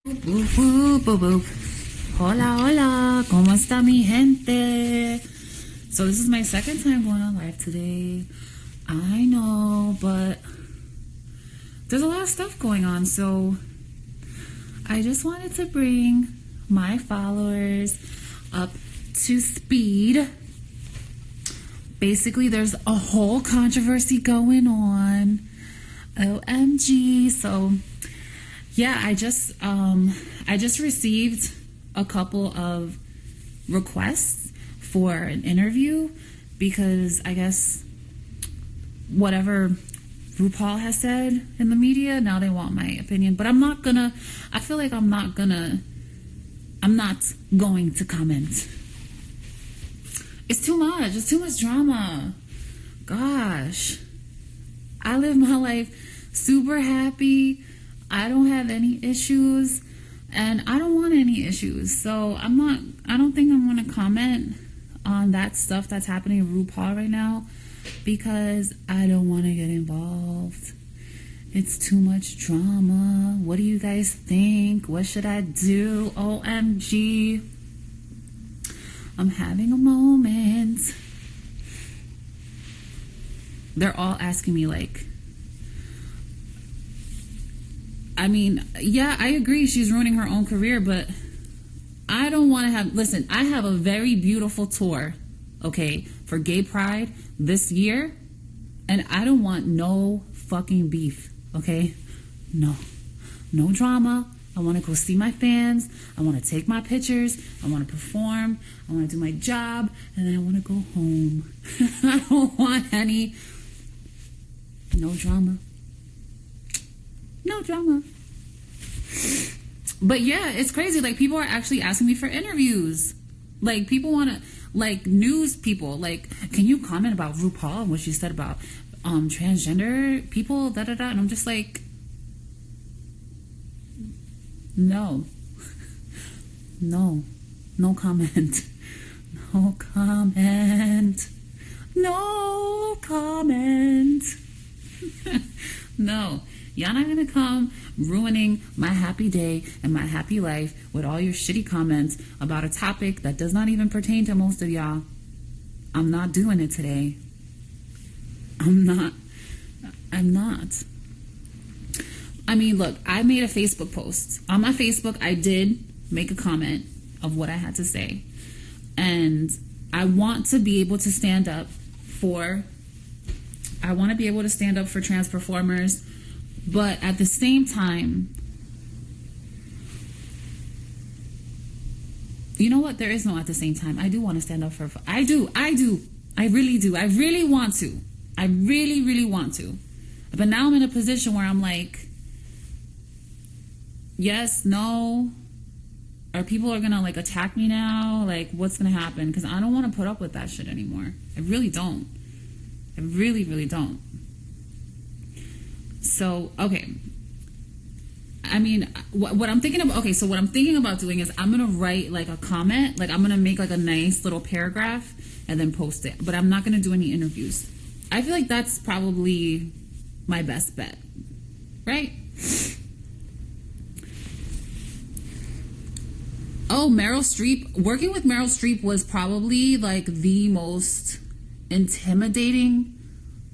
Boop, boop, boop, boop. Hola, hola. ¿Cómo está mi gente? So this is my second time going on live today. I know, but there's a lot of stuff going on. So I just wanted to bring my followers up to speed. Basically, there's a whole controversy going on. OMG. So yeah, I just received a couple of requests for an interview because I guess whatever RuPaul has said in the media, now they want my opinion. But I'm not going to comment. It's too much. It's too much drama. Gosh. I live my life super happy. I don't have any issues, and I don't want any issues. So I don't think I'm going to comment on that stuff that's happening in RuPaul right now because I don't want to get involved. It's too much drama. What do you guys think? What should I do? OMG. I'm having a moment. They're all asking me yeah, I agree she's ruining her own career, but I don't want to I have a very beautiful tour, okay, for Gay Pride this year, and I don't want no fucking beef, okay? No drama. I want to go see my fans. I want to take my pictures. I want to perform. I want to do my job, and then I want to go home. I don't want no drama. No drama. But yeah, it's crazy. People are actually asking me for interviews. People want to, news people. Can you comment about RuPaul and what she said about transgender people, da-da-da? And I'm just no. No comment. No comment. No comment. No. Y'all not gonna come ruining my happy day and my happy life with all your shitty comments about a topic that does not even pertain to most of y'all. I'm not doing it today. I'm not. I mean, look, I made a Facebook post. On my Facebook, I did make a comment of what I had to say. And I want to be able to stand up for trans performers. But at the same time, you know what? There is no at the same time. I do want to stand up for... I do. I really do. I really want to. I really, really want to. But now I'm in a position where I'm yes, no. Or people are going to attack me now. What's going to happen? Because I don't want to put up with that shit anymore. I really don't. I really, really don't. So, okay. I mean, what I'm thinking about, so what I'm thinking about doing is I'm going to write a comment, I'm going to make a nice little paragraph and then post it. But I'm not going to do any interviews. I feel like that's probably my best bet. Right? Oh, Meryl Streep. Working with Meryl Streep was probably the most intimidating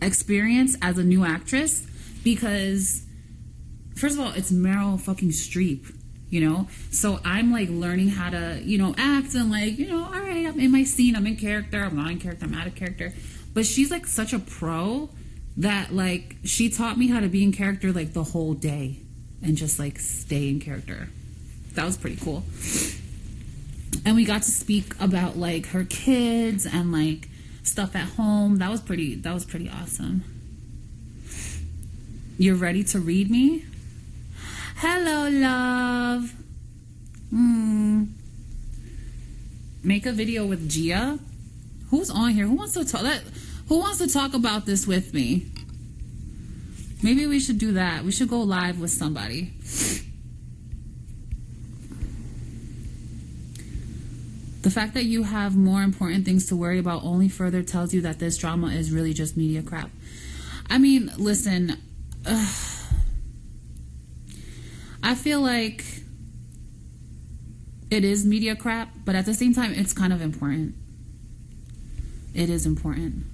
experience as a new actress. Because, first of all, it's Meryl fucking Streep, So I'm, learning how to, act and, all right, I'm in my scene, I'm in character, I'm not in character, I'm out of character. But she's, such a pro that, she taught me how to be in character, the whole day and just, stay in character. That was pretty cool. And we got to speak about, her kids and, stuff at home. That was pretty awesome. You're ready to read me? Hello, love. Make a video with Gia. Who's on here? Who wants to talk about this with me? Maybe we should do that. We should go live with somebody. The fact that you have more important things to worry about only further tells you that this drama is really just media crap. I mean, listen, I feel like it is media crap, but at the same time, it's kind of important. It is important.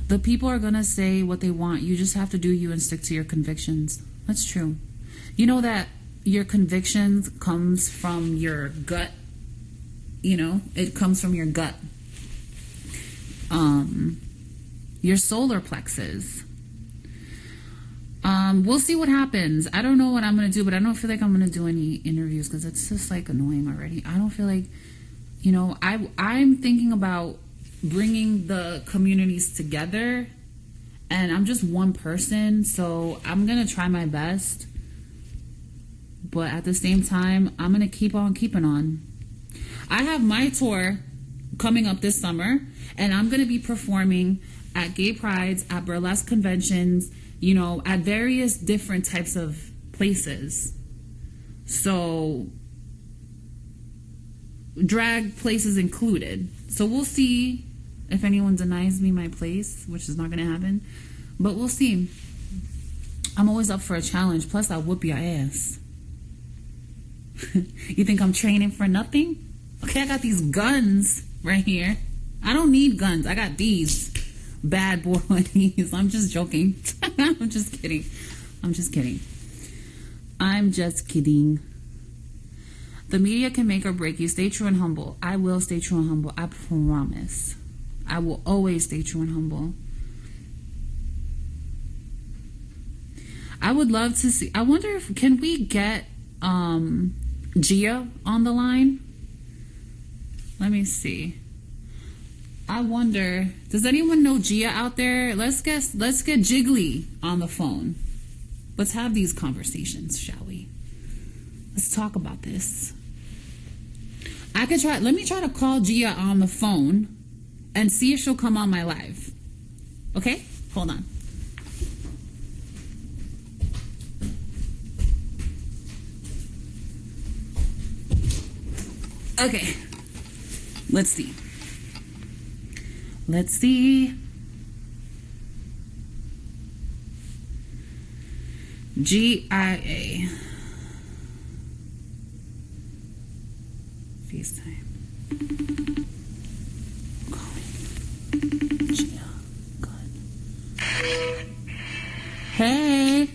The people are going to say what they want. You just have to do you and stick to your convictions. That's true. You know that your convictions comes from your gut. You know, it comes from your gut. Your solar plexus. We'll see what happens. I don't know what I'm going to do, but I don't feel like I'm going to do any interviews because it's just like annoying already. I don't feel like, you know, I'm thinking about bringing the communities together, and I'm just one person, so I'm going to try my best. But at the same time, I'm going to keep on keeping on. I have my tour coming up this summer, and I'm going to be performing at gay prides, at burlesque conventions, you know, at various different types of places. So, drag places included. So we'll see if anyone denies me my place, which is not going to happen. But we'll see. I'm always up for a challenge. Plus, I'll whoop your ass. You think I'm training for nothing? Okay, I got these guns right here. I don't need guns. I got these bad boys. I'm just joking. I'm just kidding. I'm just kidding. I'm just kidding. The media can make or break you. Stay true and humble. I will stay true and humble. I promise. I will always stay true and humble. I would love to see. I wonder if can we get Gia on the line? Let me see. I wonder, does anyone know Gia out there? Let's get Jiggly on the phone. Let's have these conversations, shall we? Let's talk about this. Let me try to call Gia on the phone and see if she'll come on my live. Okay? Hold on. Okay. Let's see. Let's see. GIA. FaceTime. Calling. Gia Gunn. Hey.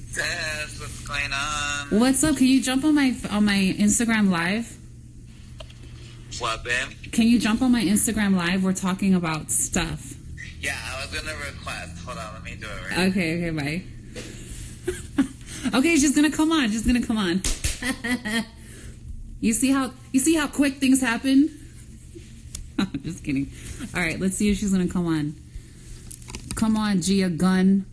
Sis, what's going on? What's up? Can you jump on my Instagram live? What, babe? Can you jump on my Instagram live? We're talking about stuff. Yeah, I was gonna request. Hold on, let me do it right. Okay, bye. Okay, she's gonna come on. She's gonna come on. You see how quick things happen? I'm just kidding. All right, let's see if she's gonna come on. Come on, Gia Gunn.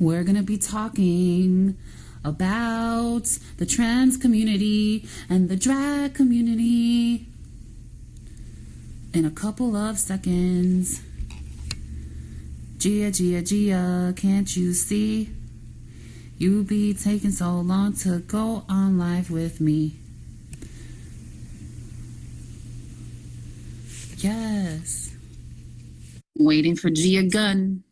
We're gonna be talking about the trans community and the drag community in a couple of seconds. Gia, can't you see? You be taking so long to go on live with me. Yes. Waiting for Gia Gunn.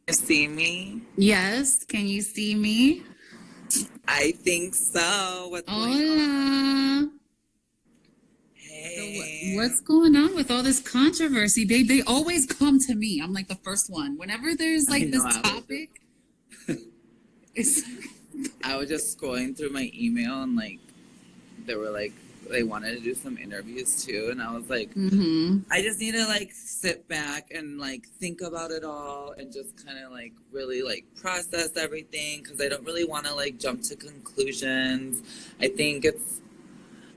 You see me? Yes, can you see me? I think so. What's going on? Hola. Hey. So what's going on with all this controversy, babe? They always come to me. I'm like the first one. Whenever there's like this topic, I was just scrolling through my email and like they were like they wanted to do some interviews too, and I was like, I just need to like sit back and like think about it all and just kind of like really like process everything because I don't really want to like jump to conclusions. I think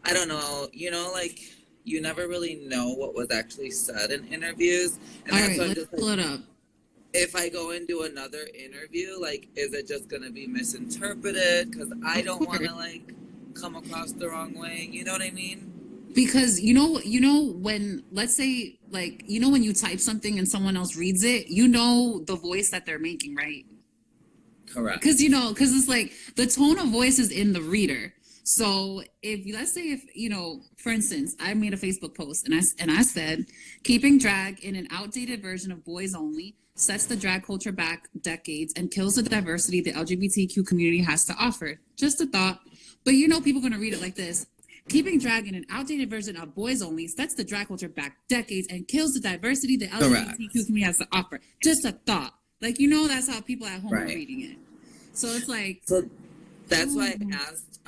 I don't know, you know, like you never really know what was actually said in interviews, and all right, let's pull it up. If I go and do another interview, like, is it just going to be misinterpreted? Because I don't want to, like, come across the wrong way. You know what I mean? Because, you know, when, let's say, like, you know, when you type something and someone else reads it, you know the voice that they're making, right? Correct. Because, you know, because it's like the tone of voice is in the reader. So let's say if for instance, I made a Facebook post and I said, keeping drag in an outdated version of Boys Only sets the drag culture back decades and kills the diversity the LGBTQ community has to offer. Just a thought. But people are going to read it like this. Keeping drag in an outdated version of Boys Only sets the drag culture back decades and kills the diversity the LGBTQ community has to offer. Just a thought. Like, that's how people at home are reading it. So it's like... So that's why I asked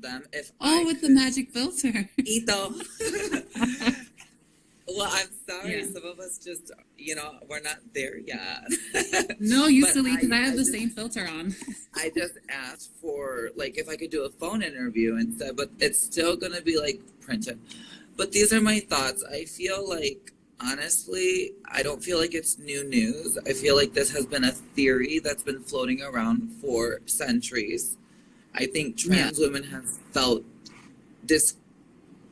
them if with the magic filter. Ito. Well, I'm sorry. Some of us just, we're not there yet. No, you silly, because I have the same filter on. I just asked for, like, if I could do a phone interview instead, but it's still going to be, like, printed. But these are my thoughts. I feel like, honestly, I don't feel like it's new news. I feel like this has been a theory that's been floating around for centuries. I think trans women have felt this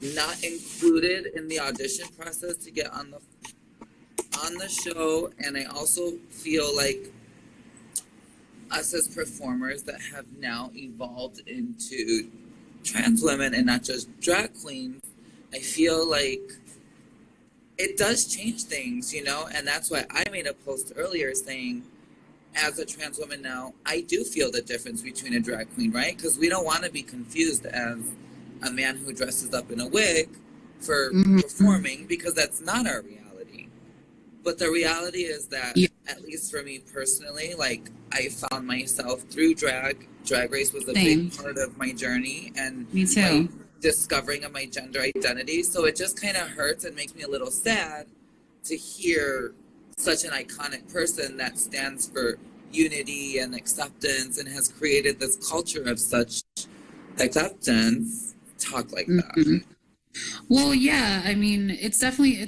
not included in the audition process to get on the show, and I also feel like us as performers that have now evolved into trans women and not just drag queens, I feel like it does change things, and that's why I made a post earlier saying, as a trans woman now, I do feel the difference between a drag queen, right? Because we don't want to be confused as a man who dresses up in a wig for performing, because that's not our reality. But the reality is that, at least for me personally, like, I found myself through drag. Drag Race was a big part of my journey and me too. My discovering of my gender identity. So it just kind of hurts and makes me a little sad to hear such an iconic person that stands for unity and acceptance and has created this culture of such acceptance talk like that. Well, yeah, I mean, it's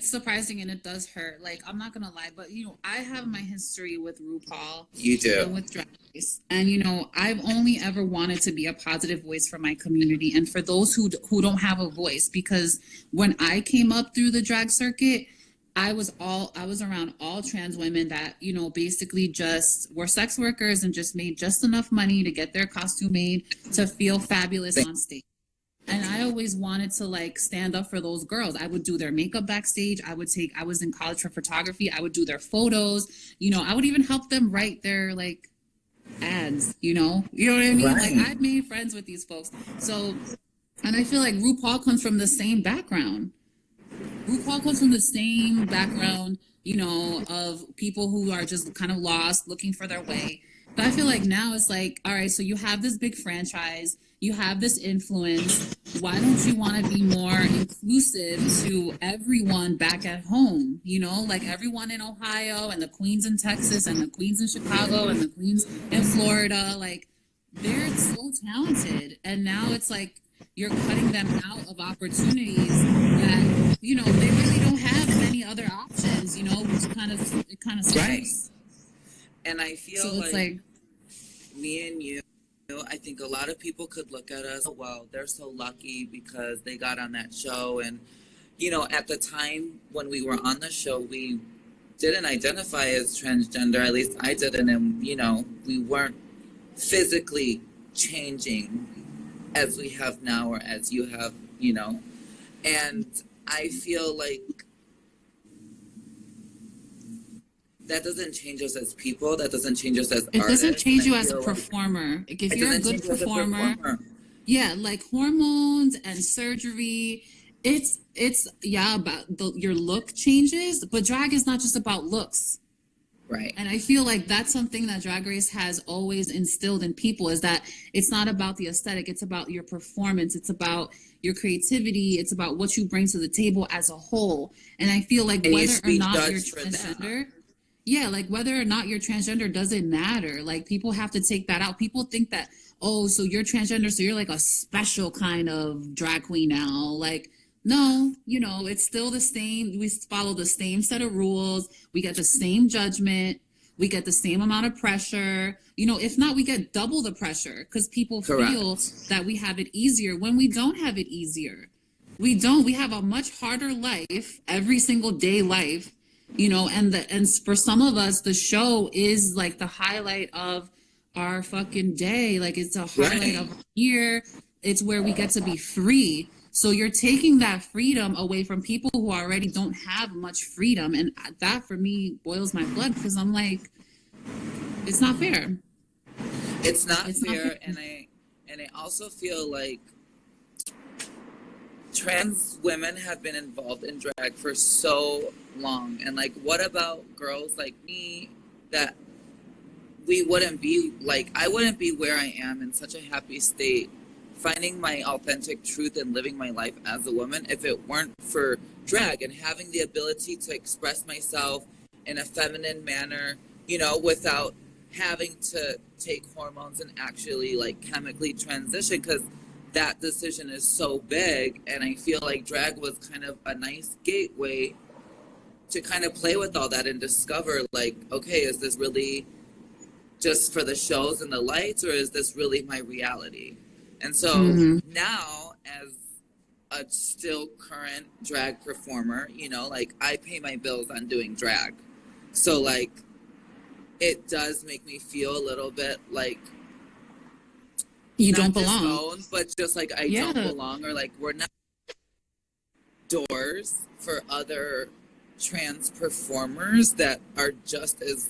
surprising and it does hurt. Like, I'm not gonna lie, but I have my history with RuPaul. You do. And with Drag Race. And I've only ever wanted to be a positive voice for my community and for those who don't have a voice, because when I came up through the drag circuit, I was around all trans women that, basically just were sex workers and just made just enough money to get their costume made to feel fabulous on stage. And I always wanted to, like, stand up for those girls. I would do their makeup backstage. I was in college for photography. I would do their photos. I would even help them write their, like, ads, You know what I mean? Right. Like, I've made friends with these folks. So, and I feel like RuPaul comes from the same background. RuPaul comes from the same background, of people who are just kind of lost, looking for their way. But I feel like now it's like, all right, so you have this big franchise, you have this influence. Why don't you want to be more inclusive to everyone back at home? Like everyone in Ohio and the queens in Texas and the queens in Chicago and the queens in Florida, like they're so talented. And now it's like you're cutting them out of opportunities that, they really don't have many other options, which kind of sucks. Right. And I feel so like me and you, I think a lot of people could look at us, well, they're so lucky because they got on that show. And, at the time when we were on the show, we didn't identify as transgender, at least I didn't. And, we weren't physically changing as we have now or as you have, and I feel like that doesn't change us as people. That doesn't change us as artists. It doesn't change you as a performer. Like, if you're a good performer, yeah, like hormones and surgery, it's about your look changes, but drag is not just about looks. Right. And I feel like that's something that Drag Race has always instilled in people, is that it's not about the aesthetic, it's about your performance, it's about your creativity, it's about what you bring to the table as a whole. And I feel like whether or not you're transgender, whether or not you're transgender doesn't matter. Like, people have to take that out. People think that, oh, so you're transgender, so you're like a special kind of drag queen now. Like, no, it's still the same. We follow the same set of rules. We get the same judgment. We get the same amount of pressure. If not, we get double the pressure because people feel that we have it easier when we don't have it easier. We don't. We have a much harder life, every single day life, and for some of us, the show is like the highlight of our fucking day. Like, it's a highlight of our year. it's where we get to be free. So you're taking that freedom away from people who already don't have much freedom. And that for me boils my blood, because I'm like, it's not fair. It's not fair. And I also feel like trans women have been involved in drag for so long. And like, what about girls like me that we wouldn't be like, I wouldn't be where I am in such a happy state, finding my authentic truth and living my life as a woman, if it weren't for drag and having the ability to express myself in a feminine manner, you know, without having to take hormones and actually like chemically transition, because that decision is so big. And I feel like drag was kind of a nice gateway to kind of play with all that and discover like, okay, is this really just for the shows and the lights, or is this really my reality? And so now, as a still current drag performer, you know, like I pay my bills on doing drag. So like, it does make me feel a little bit like you don't belong, disowned, but just like I don't belong, or like we're not doors for other trans performers that are just as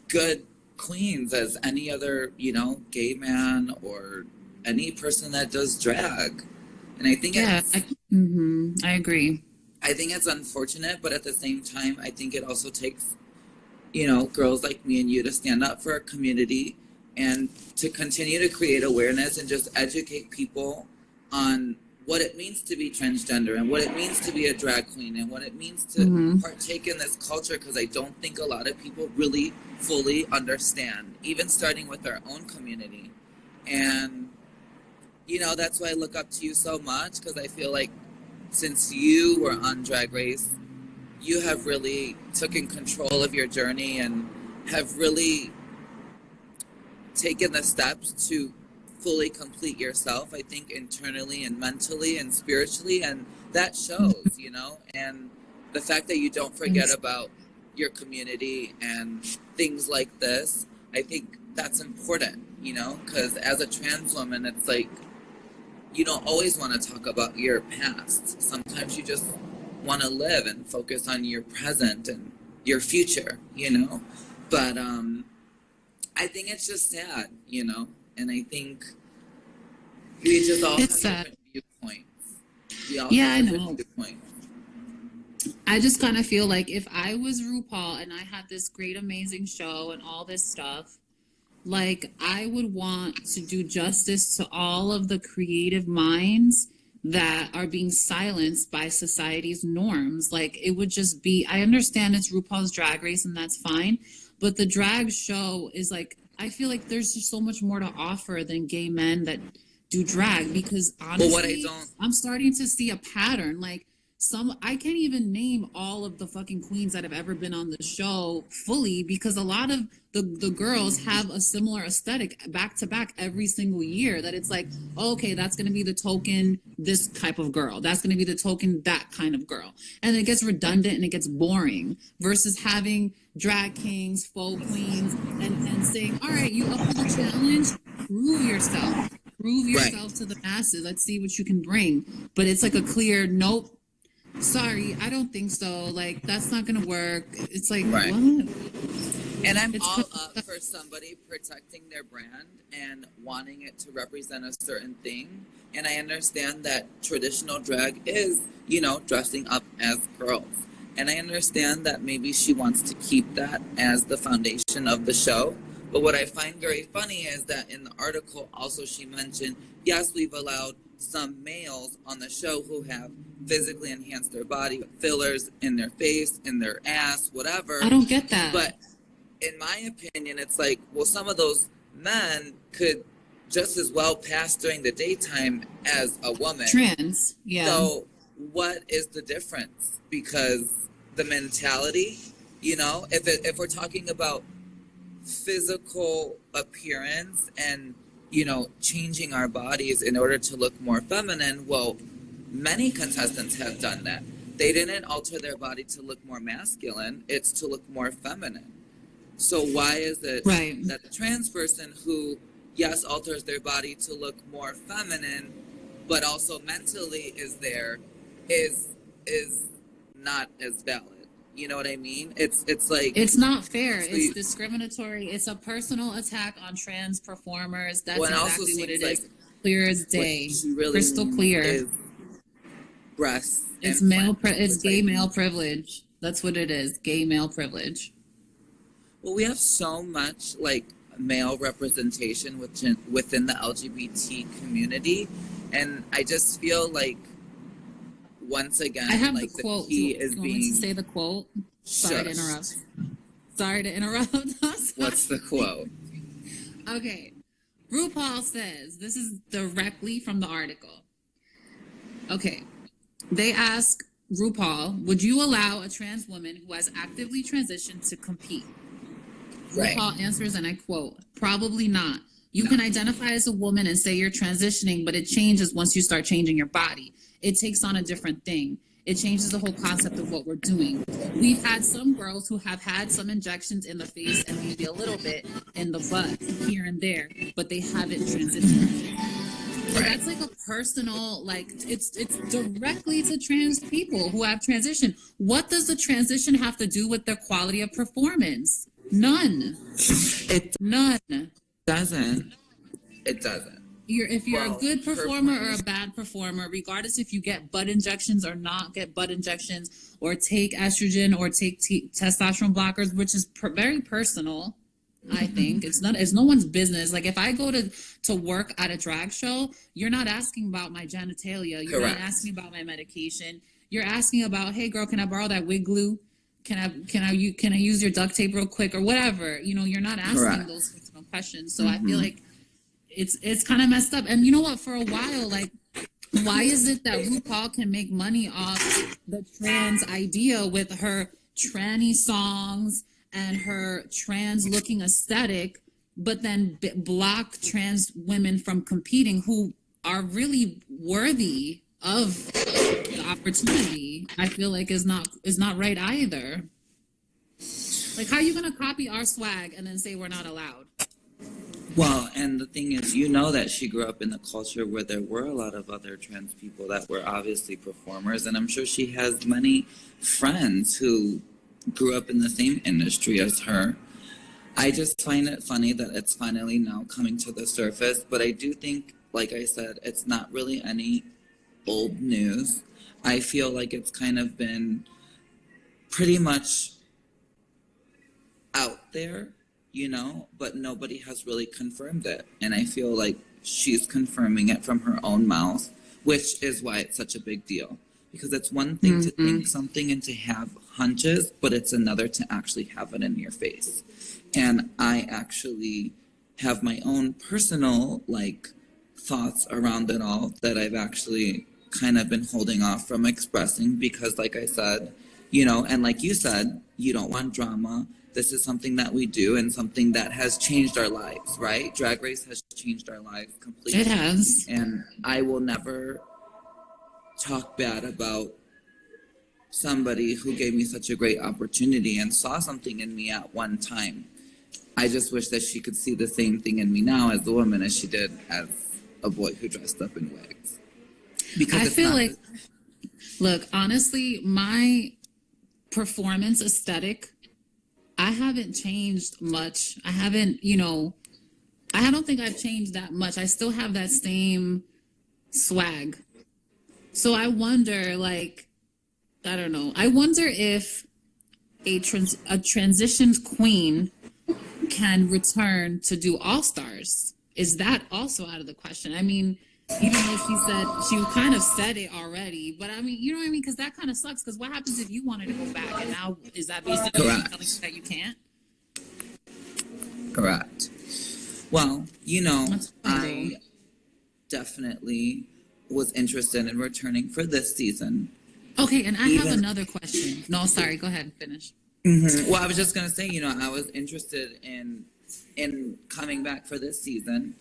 good queens as any other, you know, gay man or any person that does drag. And I think I agree. I think it's unfortunate, but at the same time, I think it also takes, you know, girls like me and you to stand up for our community and to continue to create awareness and just educate people on what it means to be transgender and what it means to be a drag queen and what it means to partake in this culture, because I don't think a lot of people really fully understand, even starting with our own community. And, you know, that's why I look up to you so much, because I feel like since you were on Drag Race, you have really taken control of your journey and have really taken the steps to fully complete yourself, I think, internally and mentally and spiritually, and that shows, you know. And the fact that you don't forget about your community and things like this, I think that's important, you know, because as a trans woman, it's like you don't always want to talk about your past. Sometimes you just want to live and focus on your present and your future, you know. But I think it's just sad, you know. And I think we just all have different viewpoints. We all have different viewpoints. I just kind of feel like if I was RuPaul and I had this great, amazing show and all this stuff, like I would want to do justice to all of the creative minds that are being silenced by society's norms. Like it would just be, I understand it's RuPaul's Drag Race and that's fine, but the drag show is like, I feel like there's just so much more to offer than gay men that do drag, because honestly, I'm starting to see a pattern. Like I can't even name all of the fucking queens that have ever been on the show fully, because a lot of the girls have a similar aesthetic back to back every single year, that it's like, oh, okay, that's going to be the token this type of girl, that's going to be the token that kind of girl, and it gets redundant and it gets boring, versus having drag kings, faux queens, and saying, all right, you up for the challenge, prove yourself to the masses, let's see what you can bring. But it's like a clear nope, sorry, I don't think so, like that's not gonna work. It's like what? And I'm all up for somebody protecting their brand and wanting it to represent a certain thing. And I understand that traditional drag is, you know, dressing up as girls. And I understand that maybe she wants to keep that as the foundation of the show. But what I find very funny is that in the article also she mentioned, yes, we've allowed some males on the show who have physically enhanced their body with fillers in their face, in their ass, whatever. I don't get that. But in my opinion, it's like, well, some of those men could just as well pass during the daytime as a woman. Trans, yeah. So what is the difference? Because the mentality, you know, if we're talking about physical appearance and, you know, changing our bodies in order to look more feminine, well, many contestants have done that. They didn't alter their body to look more masculine, it's to look more feminine. So why is it that a trans person who yes, alters their body to look more feminine, but also mentally is not as valid. You know what I mean? It's like, It's not fair. so It's discriminatory. It's a personal attack on trans performers. That's well, it also exactly what it seems is. like Clear as what day. she really Crystal means clear. is breasts It's and male. flat, It's which I gay think, male privilege. That's what it is. Gay male privilege. well, we have so much like male representation within the LGBT community, and I just feel like once again, I have like the the quote. Do key you is want me to being say the quote? Sorry to interrupt. shushed. Sorry to interrupt. What's the quote? Okay. RuPaul says, this is directly from the article. Okay. They ask RuPaul, would you allow a trans woman who has actively transitioned to compete? Right. RuPaul answers, and I quote, probably not. You can identify as a woman and say you're transitioning, but it changes once you start changing your body. It takes on a different thing. It changes the whole concept of what we're doing. We've had some girls who have had some injections in the face and maybe a little bit in the butt here and there, but they haven't transitioned. So that's like a personal, like it's directly to trans people who have transitioned. What does the transition have to do with their quality of performance? None. None. Doesn't. It doesn't. If you're a good performer or a bad performer, regardless if you get butt injections or not get butt injections, or take estrogen or take testosterone blockers, which is very personal. I think it's no one's business. Like if I go to work at a drag show, you're not asking about my genitalia. You're Correct. not asking about my medication. You're asking about, hey girl, can I borrow that wig glue? Can I use your duct tape real quick or whatever? You know, you're not asking Correct. those personal questions. So I feel like it's kind of messed up. And you know what? For a while, like, why is it that RuPaul can make money off the trans idea with her tranny songs and her trans looking aesthetic, but then block trans women from competing who are really worthy of the opportunity? I feel like is not right either. Like, how are you gonna copy our swag and then say we're not allowed? Well, and the thing is, you know that she grew up in the culture where there were a lot of other trans people that were obviously performers, and I'm sure she has many friends who grew up in the same industry as her. I just find it funny that it's finally now coming to the surface, but I do think, like I said, it's not really any old news. I feel like it's kind of been pretty much out there, you know, but nobody has really confirmed it. And I feel like she's confirming it from her own mouth, which is why it's such a big deal. Because it's one thing to think something and to have hunches, but it's another to actually have it in your face. And I actually have my own personal, like, thoughts around it all that I've actually kind of been holding off from expressing because, like I said, you know, and like you said, you don't want drama. This is something that we do and something that has changed our lives, right? Drag Race has changed our lives completely. It has. And I will never talk bad about somebody who gave me such a great opportunity and saw something in me at one time. I just wish that she could see the same thing in me now as a woman as she did as a boy who dressed up in wigs. Because I feel like, look, honestly, my performance aesthetic, I haven't changed much. I haven't, you know, I don't think I've changed that much. I still have that same swag. So I wonder, like, I don't know. I wonder if a transitioned queen can return to do All Stars. Is that also out of the question? I mean, even though she kind of said it already, but I mean, you know what I mean? Because that kind of sucks. Because what happens if you wanted to go back and now is that basically telling you that you can't? Correct. Well, you know, I definitely was interested in returning for this season. Okay, and I have another question. No, sorry, go ahead and finish. Well, I was just gonna say, you know, I was interested in coming back for this season,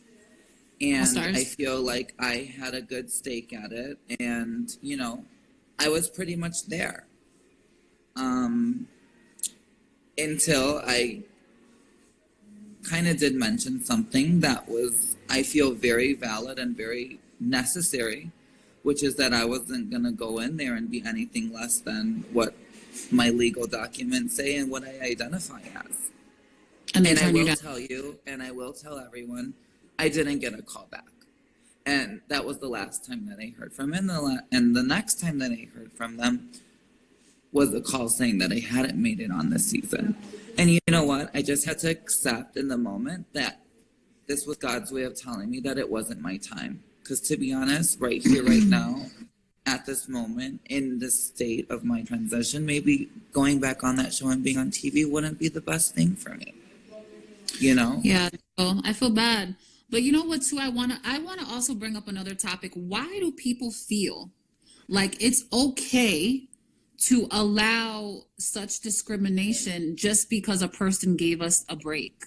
and I feel like I had a good stake at it, and you know, I was pretty much there until I kind of did mention something that was, I feel, very valid and very necessary, which is that I wasn't going to go in there and be anything less than what my legal documents say and what I identify as. And I will tell you, and I will tell everyone, I didn't get a call back. And that was the last time that I heard from him. And the next time that I heard from them was a call saying that I hadn't made it on this season. And you know what? I just had to accept in the moment that this was God's way of telling me that it wasn't my time. Because to be honest, right here, right now, at this moment, in the state of my transition, maybe going back on that show and being on TV wouldn't be the best thing for me. You know? Yeah, I feel bad. But you know what, too? I wanna also bring up another topic. Why do people feel like it's okay to allow such discrimination just because a person gave us a break?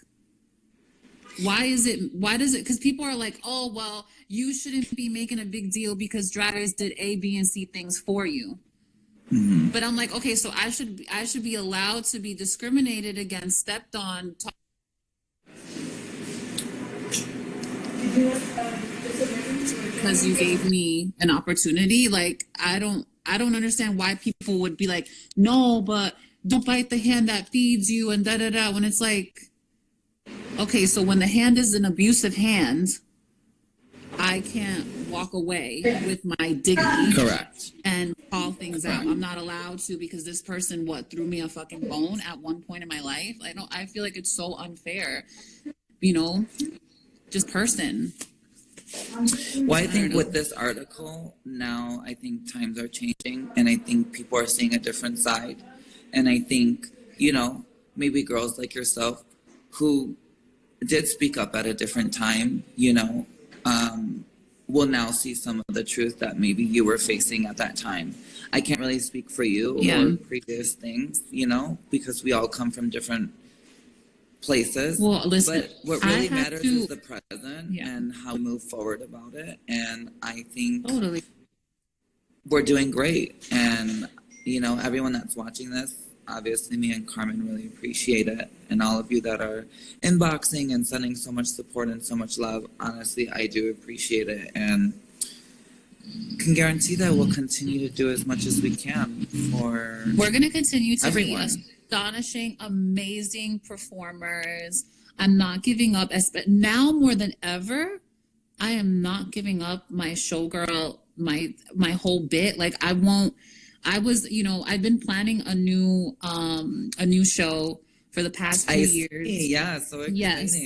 Why does it, because people are like, oh, well, you shouldn't be making a big deal because Drag Race did A, B, and C things for you. Mm-hmm. But I'm like, okay, so I should be allowed to be discriminated against, stepped on, because you gave me an opportunity. Like, I don't understand why people would be like, no, but don't bite the hand that feeds you and da da da, when it's like, okay, so when the hand is an abusive hand, I can't walk away with my dignity. Correct. And call things out. I'm not allowed to because this person threw me a fucking bone at one point in my life. I feel like it's so unfair. You know, just person. Well, I think with this article now, I think times are changing, and I think people are seeing a different side. And I think, you know, maybe girls like yourself who did speak up at a different time, you know, will now see some of the truth that maybe you were facing at that time. I can't really speak for you or previous things, you know, because we all come from different places. Well, listen, but what really matters is the present and how we move forward about it. And I think we're doing great. And, you know, everyone that's watching this, obviously me and Carmen really appreciate it. And all of you that are inboxing and sending so much support and so much love, honestly, I do appreciate it. And can guarantee that we'll continue to do as much as we can for We're going to continue to everyone. Be astonishing, amazing performers. I'm not giving up. Now more than ever, I am not giving up my showgirl, my whole bit. Like, I won't. I was, you know, I've been planning a new show for the past few years. Yeah, so exciting. Yes.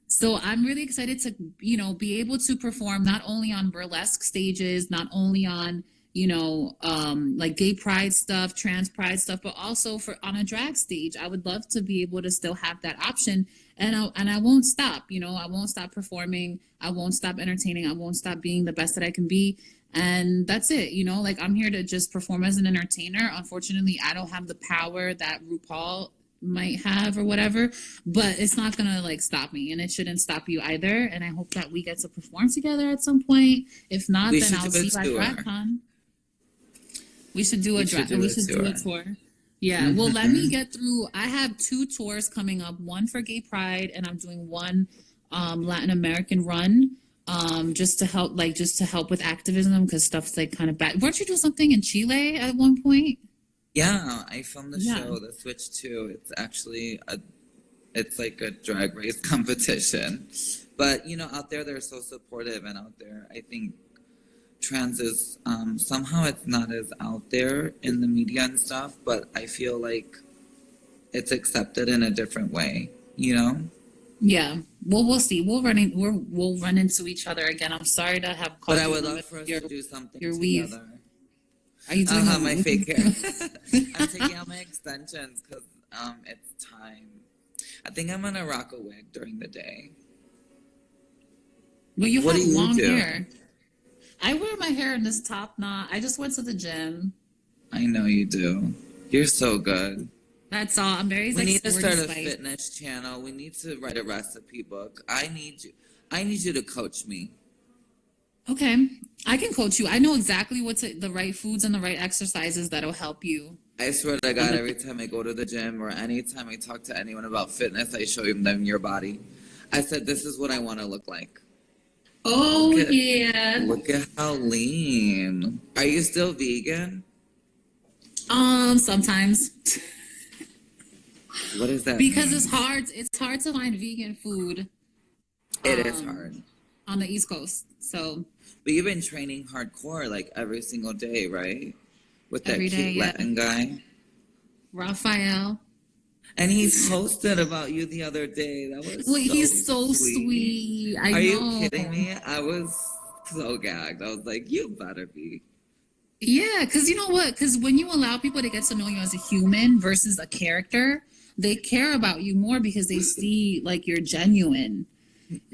So I'm really excited to, you know, be able to perform not only on burlesque stages, not only on, you know, like gay pride stuff, trans pride stuff, but also on a drag stage. I would love to be able to still have that option. And I won't stop, you know, I won't stop performing. I won't stop entertaining. I won't stop being the best that I can be. And that's it, you know, like I'm here to just perform as an entertainer. Unfortunately, I don't have the power that RuPaul might have or whatever, but it's not gonna like stop me, and it shouldn't stop you either. And I hope that we get to perform together at some point. If not, then I'll see you at DragCon. We should do a tour. Yeah. Well, let me get through. I have 2 tours coming up. One for Gay Pride, and I'm doing one Latin American run. Just to help with activism, because stuff's like kind of bad. Weren't you doing something in Chile at one point? Yeah, I filmed the show, The Switch 2. It's actually it's like a drag race competition. But, you know, out there, they're so supportive, and out there, I think trans is, somehow it's not as out there in the media and stuff, but I feel like it's accepted in a different way, you know? Yeah. Well, we'll see. We'll run into each other again. I'm sorry to have called. But I would love for us to do something together. Weave. Are you doing my fake hair? I'm taking out my extensions because it's time. I think I'm gonna rock a wig during the day. Well, you have long hair. I wear my hair in this top knot. I just went to the gym. I know you do. You're so good. That's all. I'm very. We need to start a fitness channel. We need to write a recipe book. I need you to coach me. Okay, I can coach you. I know exactly the right foods and the right exercises that'll help you. I swear to God, every time I go to the gym or anytime I talk to anyone about fitness, I show them your body. I said, this is what I want to look like. Oh, yeah. Look at how lean. Are you still vegan? Sometimes. What is that Because mean? it's hard to find vegan food. It is hard. On the East Coast. So. But you've been training hardcore like every single day, right? With that Every day, cute Latin guy. Raphael. And he posted about you the other day. That was he's so sweet. I know. Are you kidding me? I was so gagged. I was like, you better be. Yeah, because you know what? Because when you allow people to get to know you as a human versus a character, they care about you more because they see like you're genuine.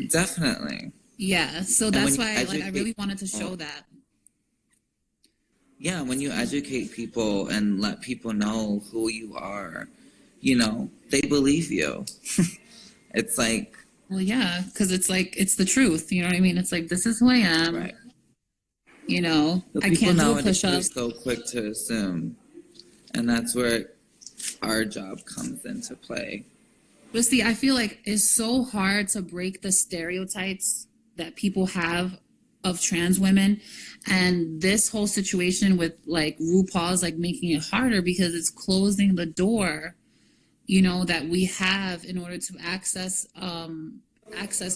Definitely. Yeah, so that's why I really wanted to show that. Yeah, when you educate people and let people know who you are, you know, they believe you. It's like... Well, yeah, because it's like, it's the truth. You know what I mean? It's like, this is who I am. Right. You know, but I can't do a push-up. People so quick to assume. And that's where our job comes into play. But see, I feel like it's so hard to break the stereotypes that people have of trans women. And this whole situation with like RuPaul's like making it harder because it's closing the door, you know, that we have in order to access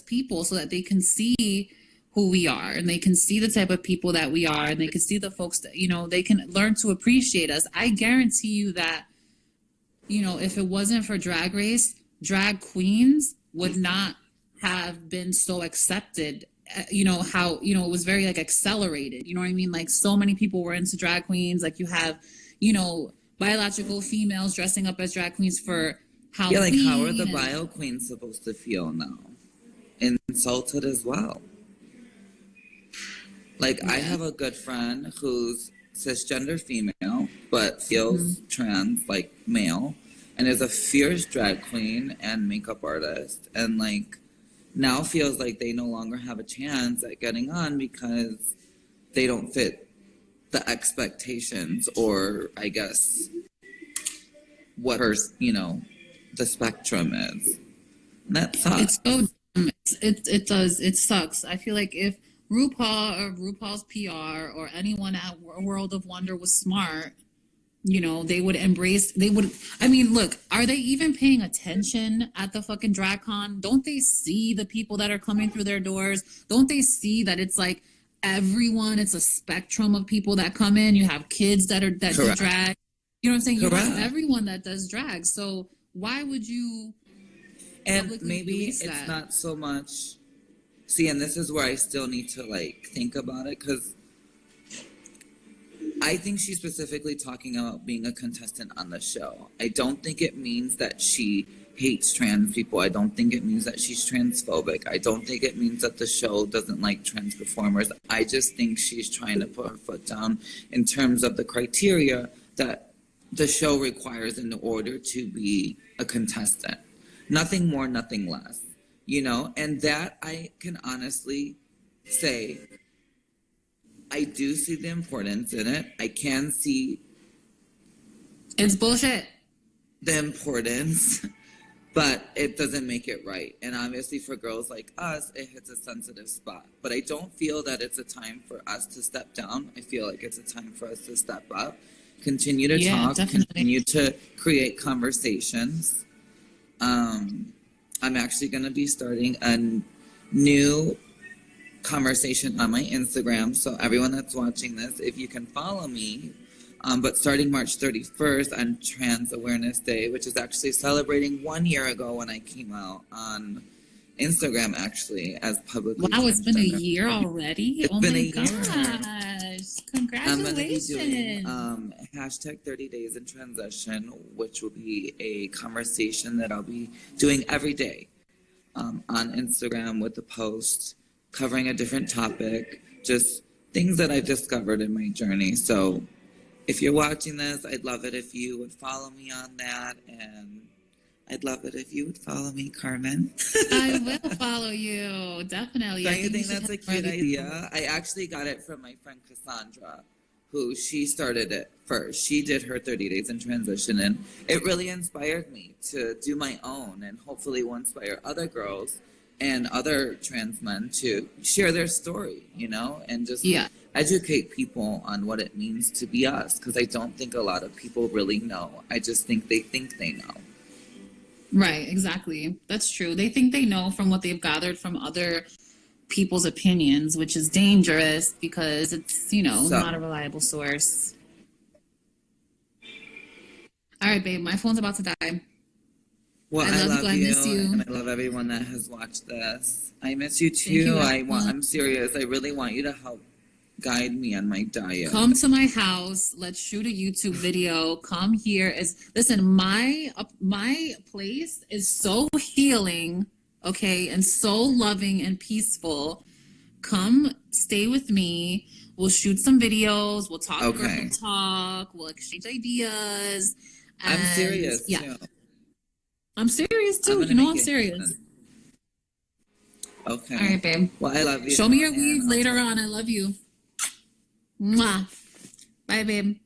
people so that they can see who we are and they can see the type of people that we are and they can see the folks that, you know, they can learn to appreciate us. I guarantee you that, you know, if it wasn't for Drag Race, drag queens would not have been so accepted. You know, how, you know, it was very like accelerated, you know what I mean? Like so many people were into drag queens. Like you have, you know, biological females dressing up as drag queens for Halloween. Yeah, like how are the bio queens supposed to feel now? Insulted as well. Like I have a good friend who's cisgender female, but feels trans, like male, and is a fierce drag queen and makeup artist, and like now feels like they no longer have a chance at getting on because they don't fit the expectations, or I guess what her, you know, the spectrum is. And that sucks. It's so dumb. It sucks. I feel like if RuPaul or RuPaul's PR or anyone at World of Wonder was smart, you know, they would I mean, look, are they even paying attention at the fucking DragCon? Don't they see the people that are coming through their doors? Don't they see that it's like everyone, it's a spectrum of people that come in. You have kids that do drag. You know what I'm saying? You have everyone that does drag. So why would you... And maybe it's not so much... See, and this is where I still need to, like, think about it, because I think she's specifically talking about being a contestant on the show. I don't think it means that she hates trans people. I don't think it means that she's transphobic. I don't think it means that the show doesn't like trans performers. I just think she's trying to put her foot down in terms of the criteria that the show requires in order to be a contestant. Nothing more, nothing less. You know, and that I can honestly say, I do see the importance in it. I can see... It's bullshit. The importance, but it doesn't make it right. And obviously for girls like us, it hits a sensitive spot. But I don't feel that it's a time for us to step down. I feel like it's a time for us to step up, continue to talk, definitely. Continue to create conversations. I'm actually going to be starting a new conversation on my Instagram. So everyone that's watching this, if you can follow me, but starting March 31st on Trans Awareness Day, which is actually celebrating 1 year ago when I came out on Instagram, actually, as publicly. Wow, it's been a year already? It's been a gosh. Congratulations. I'm going to be doing hashtag 30 Days in Transition, which will be a conversation that I'll be doing every day on Instagram with a post covering a different topic, just things that I've discovered in my journey. So if you're watching this, I'd love it if you would follow me on that, and I'd love it if you would follow me, Carmen. I will follow you, definitely. Don't you think that's a cute idea? I actually got it from my friend Cassandra, who she started it first. She did her 30 Days in Transition, and it really inspired me to do my own, and hopefully will inspire other girls and other trans men to share their story, you know, and just educate people on what it means to be us. Because I don't think a lot of people really know. I just think they know. Right, exactly. That's true. They think they know from what they've gathered from other people's opinions, which is dangerous because it's, you know, not a reliable source. All right, babe, my phone's about to die. Well, I love you. I miss you. And I love everyone that has watched this. I miss you too. I'm serious. I really want you to help guide me on my diet. Come to my house. Let's shoot a YouTube video. Come here. Listen, my place is so healing, okay, and so loving and peaceful. Come stay with me. We'll shoot some videos. We'll talk girl talk. We'll exchange ideas. I'm serious too. I'm serious too. You know I'm serious. Okay. All right, babe. Well, I love you. Show me your weave later on. I love you. Mwah. Bye, babe.